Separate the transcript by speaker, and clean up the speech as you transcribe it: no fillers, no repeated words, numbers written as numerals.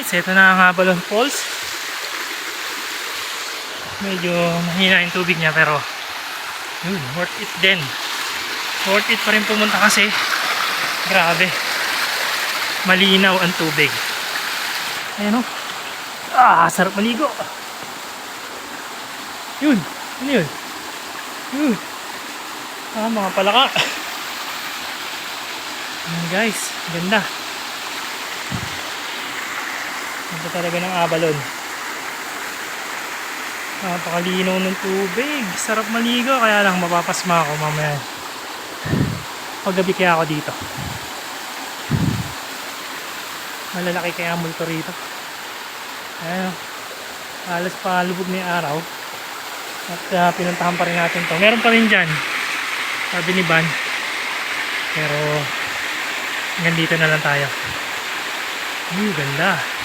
Speaker 1: guys, ito na ang Avalon Falls. Medyo mahina yung tubig niya pero yun, worth it din. Worth it pa rin pumunta kasi grabe, malinaw ang tubig. Ayan o. Sarap maligo. Yun, ano yun? Yun. Mga palaka. Ayan guys, ganda. Ganda talaga ng Avalon. Napakalinaw ng tubig. Sarap maligo, kaya lang mapapasma ako mamaya. Paggabi kaya ako dito. Malalaki kaya multo rito. Ayan, halos palubog na yung araw. At pinuntahan pa rin natin to. Meron pa rin dyan, sabi ni Van. Pero hanggang dito na lang tayo. Ganda.